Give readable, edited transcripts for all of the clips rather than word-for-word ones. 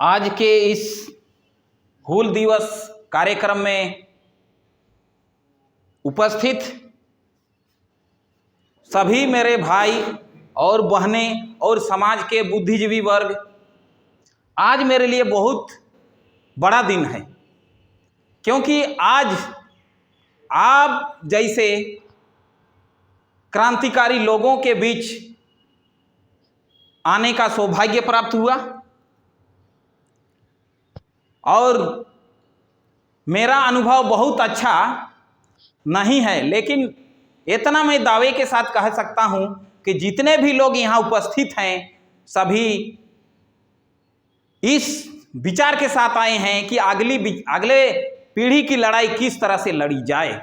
आज के इस हूल दिवस कार्यक्रम में उपस्थित सभी मेरे भाई और बहनें और समाज के बुद्धिजीवी वर्ग, आज मेरे लिए बहुत बड़ा दिन है, क्योंकि आज आप जैसे क्रांतिकारी लोगों के बीच आने का सौभाग्य प्राप्त हुआ। और मेरा अनुभव बहुत अच्छा नहीं है, लेकिन इतना मैं दावे के साथ कह सकता हूं कि जितने भी लोग यहाँ उपस्थित हैं सभी इस विचार के साथ आए हैं कि अगले पीढ़ी की लड़ाई किस तरह से लड़ी जाए।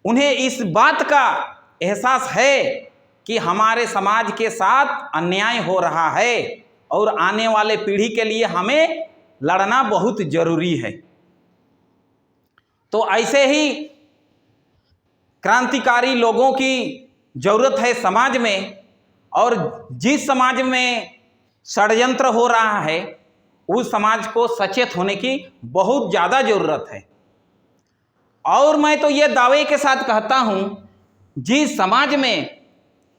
उन्हें इस बात का एहसास है कि हमारे समाज के साथ अन्याय हो रहा है और आने वाले पीढ़ी के लिए हमें लड़ना बहुत जरूरी है। तो ऐसे ही क्रांतिकारी लोगों की जरूरत है समाज में, और जिस समाज में षड्यंत्र हो रहा है उस समाज को सचेत होने की बहुत ज़्यादा जरूरत है। और मैं तो ये दावे के साथ कहता हूँ, जिस समाज में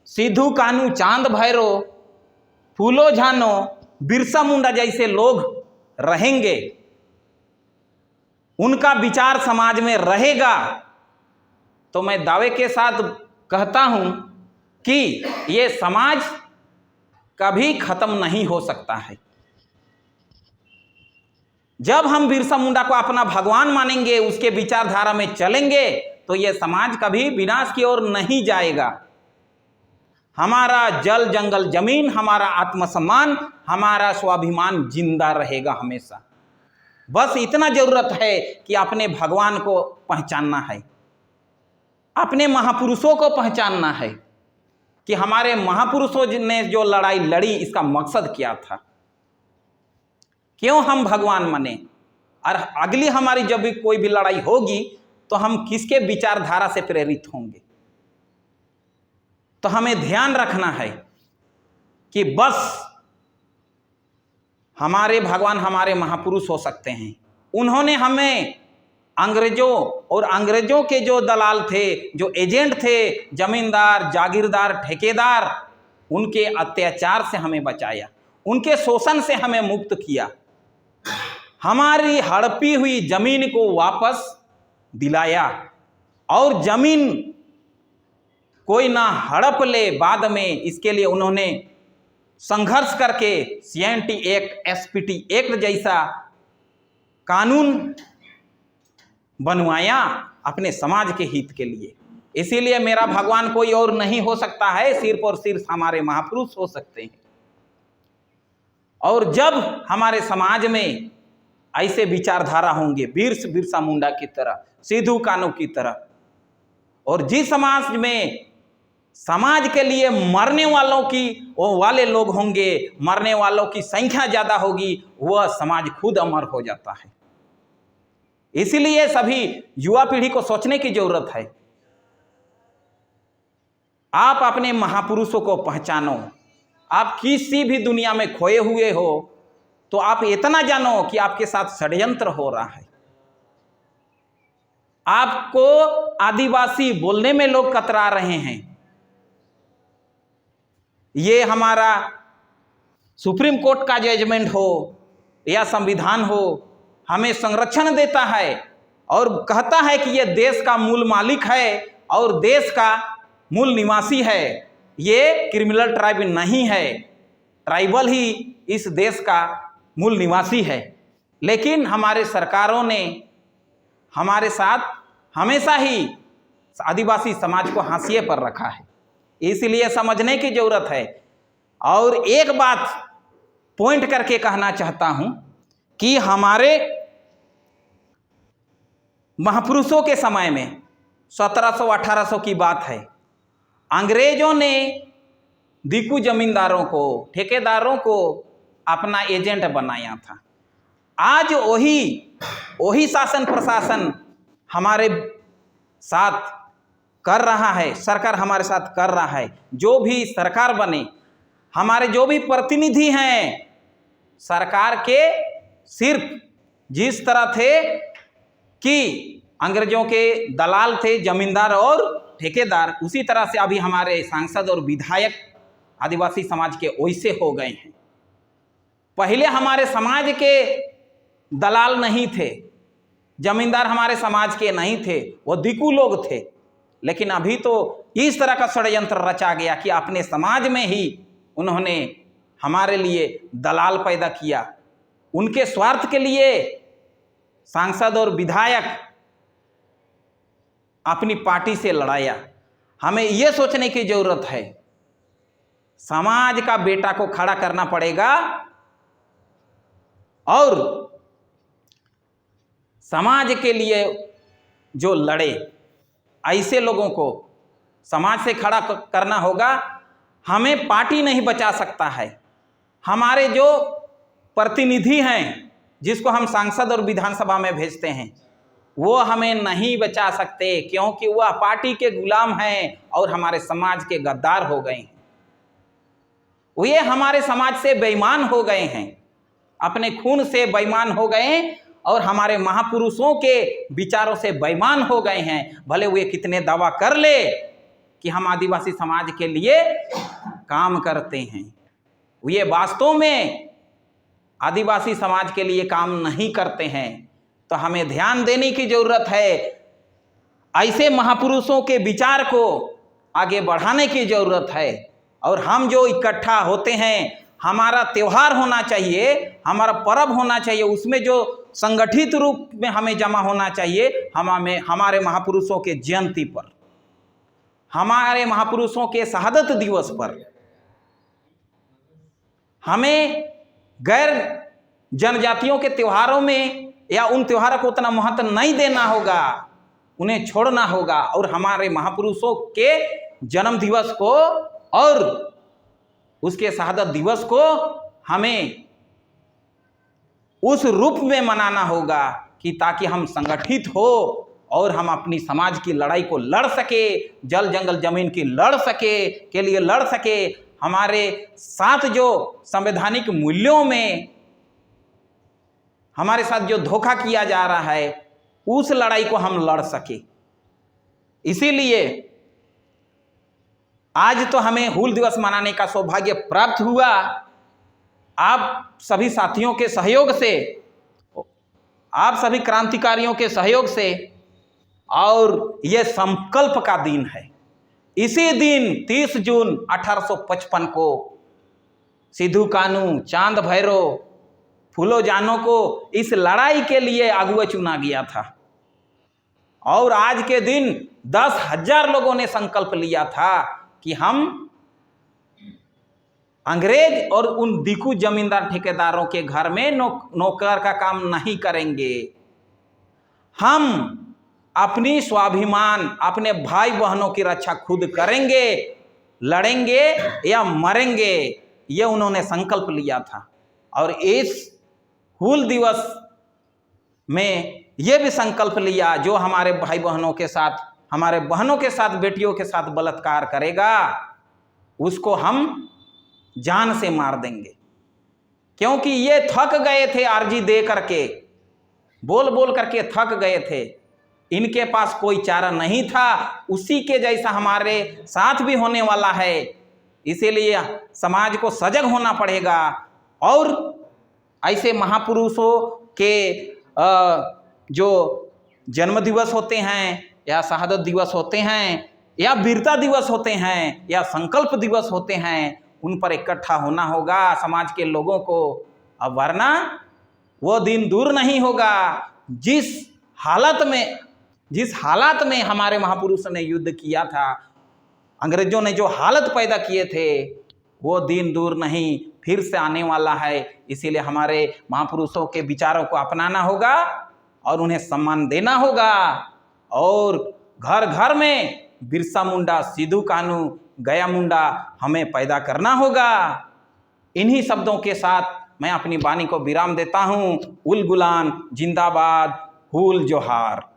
सिद्धू कान्हू, चांद भैरव, फूलो झानो, बिरसा मुंडा जैसे लोग रहेंगे, उनका विचार समाज में रहेगा, तो मैं दावे के साथ कहता हूं कि ये समाज कभी खत्म नहीं हो सकता है। जब हम बिरसा मुंडा को अपना भगवान मानेंगे, उसके विचारधारा में चलेंगे, तो ये समाज कभी विनाश की ओर नहीं जाएगा। हमारा जल जंगल जमीन, हमारा आत्मसम्मान, हमारा स्वाभिमान जिंदा रहेगा हमेशा। बस इतना जरूरत है कि अपने भगवान को पहचानना है, अपने महापुरुषों को पहचानना है कि हमारे महापुरुषों ने जो लड़ाई लड़ी इसका मकसद क्या था, क्यों हम भगवान माने, और अगली हमारी जब भी कोई भी लड़ाई होगी तो हम किसके विचारधारा से प्रेरित होंगे। तो हमें ध्यान रखना है कि बस हमारे भगवान हमारे महापुरुष हो सकते हैं। उन्होंने हमें अंग्रेजों और अंग्रेजों के जो दलाल थे, जो एजेंट थे, जमींदार, जागीरदार, ठेकेदार, उनके अत्याचार से हमें बचाया, उनके शोषण से हमें मुक्त किया, हमारी हड़पी हुई जमीन को वापस दिलाया। और जमीन कोई ना हड़प ले बाद में, इसके लिए उन्होंने संघर्ष करके CNT एक्ट, SPT एक्ट जैसा कानून बनवाया अपने समाज के हित के लिए। इसीलिए मेरा भगवान कोई और नहीं हो सकता है, सिर्फ और सिर्फ हमारे महापुरुष हो सकते हैं। और जब हमारे समाज में ऐसे विचारधारा होंगे, बिरसा मुंडा की तरह, सिद्धू कान्हू की तरह, और जिस समाज में समाज के लिए मरने वालों की वो वाले लोग होंगे, मरने वालों की संख्या ज्यादा होगी, वह समाज खुद अमर हो जाता है। इसीलिए सभी युवा पीढ़ी को सोचने की जरूरत है। आप अपने महापुरुषों को पहचानो। आप किसी भी दुनिया में खोए हुए हो तो आप इतना जानो कि आपके साथ षड्यंत्र हो रहा है। आपको आदिवासी बोलने में लोग कतरा रहे हैं। ये हमारा सुप्रीम कोर्ट का जजमेंट हो या संविधान हो, हमें संरक्षण देता है और कहता है कि ये देश का मूल मालिक है और देश का मूल निवासी है। ये क्रिमिनल ट्राइब नहीं है, ट्राइबल ही इस देश का मूल निवासी है। लेकिन हमारे सरकारों ने हमारे साथ हमेशा ही आदिवासी समाज को हाशिए पर रखा है, इसलिए समझने की जरूरत है। और एक बात पॉइंट करके कहना चाहता हूं कि हमारे महापुरुषों के समय में 1700-1800 की बात है, अंग्रेजों ने दिकू जमींदारों को, ठेकेदारों को अपना एजेंट बनाया था। आज वही शासन प्रशासन हमारे साथ कर रहा है, सरकार हमारे साथ कर रहा है। जो भी सरकार बने, हमारे जो भी प्रतिनिधि हैं सरकार के सिर्फ जिस तरह थे कि अंग्रेजों के दलाल थे जमींदार और ठेकेदार, उसी तरह से अभी हमारे सांसद और विधायक आदिवासी समाज के वैसे हो गए हैं। पहले हमारे समाज के दलाल नहीं थे, जमींदार हमारे समाज के नहीं थे, वो दिकू लोग थे। लेकिन अभी तो इस तरह का षड्यंत्र रचा गया कि अपने समाज में ही उन्होंने हमारे लिए दलाल पैदा किया। उनके स्वार्थ के लिए सांसद और विधायक अपनी पार्टी से लड़ाया। हमें यह सोचने की जरूरत है, समाज का बेटा को खड़ा करना पड़ेगा और समाज के लिए जो लड़े, ऐसे लोगों को समाज से खड़ा करना होगा। हमें पार्टी नहीं बचा सकता है। हमारे जो प्रतिनिधि हैं, जिसको हम सांसद और विधानसभा में भेजते हैं, वो हमें नहीं बचा सकते, क्योंकि वह पार्टी के गुलाम हैं और हमारे समाज के गद्दार हो गए हैं। वे हमारे समाज से बेईमान हो गए हैं, अपने खून से बेईमान हो गए और हमारे महापुरुषों के विचारों से बेईमान हो गए हैं। भले वे कितने दावा कर ले कि हम आदिवासी समाज के लिए काम करते हैं, वे वास्तव में आदिवासी समाज के लिए काम नहीं करते हैं। तो हमें ध्यान देने की जरूरत है, ऐसे महापुरुषों के विचार को आगे बढ़ाने की जरूरत है। और हम जो इकट्ठा होते हैं, हमारा त्यौहार होना चाहिए, हमारा पर्व होना चाहिए, उसमें जो संगठित रूप में हमें जमा होना चाहिए हमारे महापुरुषों के जयंती पर, हमारे महापुरुषों के शहादत दिवस पर। हमें गैर जनजातियों के त्योहारों में या उन त्योहारों को उतना महत्व नहीं देना होगा, उन्हें छोड़ना होगा और हमारे महापुरुषों के जन्म दिवस को और उसके शहादत दिवस को हमें उस रूप में मनाना होगा कि ताकि हम संगठित हो और हम अपनी समाज की लड़ाई को लड़ सके, जल जंगल जमीन की लड़ सके के लिए लड़ सके। हमारे साथ जो संवैधानिक मूल्यों में हमारे साथ जो धोखा किया जा रहा है, उस लड़ाई को हम लड़ सके। इसीलिए आज तो हमें हूल दिवस मनाने का सौभाग्य प्राप्त हुआ। आप सभी साथियों के सहयोग से, आप सभी क्रांतिकारियों के सहयोग से, और यह संकल्प का दिन है। इसी दिन 30 जून 1855 को सिद्धू कानू, चांद भैरव, फूलो जानो को इस लड़ाई के लिए अगुआ चुना गया था। और आज के दिन 10,000 लोगों ने संकल्प लिया था कि हम अंग्रेज और उन दिकू जमींदार ठेकेदारों के घर में नौकर का काम नहीं करेंगे। हम अपनी स्वाभिमान, अपने भाई बहनों की रक्षा खुद करेंगे, लड़ेंगे या मरेंगे, ये उन्होंने संकल्प लिया था। और इस हूल दिवस में ये भी संकल्प लिया, जो हमारे भाई बहनों के साथ, हमारे बहनों के साथ, बेटियों के साथ बलात्कार करेगा, उसको हम जान से मार देंगे। क्योंकि ये थक गए थे अर्जी दे करके, बोल बोल करके थक गए थे, इनके पास कोई चारा नहीं था। उसी के जैसा हमारे साथ भी होने वाला है। इसीलिए समाज को सजग होना पड़ेगा और ऐसे महापुरुषों के जो जन्म दिवस होते हैं या शहादत दिवस होते हैं या वीरता दिवस होते हैं या संकल्प दिवस होते हैं, उन पर इकट्ठा होना होगा समाज के लोगों को। अब वरना वो दिन दूर नहीं होगा जिस हालत में हमारे महापुरुषों ने युद्ध किया था, अंग्रेजों ने जो हालत पैदा किए थे, वो दिन दूर नहीं, फिर से आने वाला है। इसीलिए हमारे महापुरुषों के विचारों को अपनाना होगा और उन्हें सम्मान देना होगा। और घर घर में बिरसा मुंडा, सिद्धू कानू, गया मुंडा हमें पैदा करना होगा। इन्हीं शब्दों के साथ मैं अपनी वाणी को विराम देता हूँ। उल गुलान जिंदाबाद, हूल जोहार।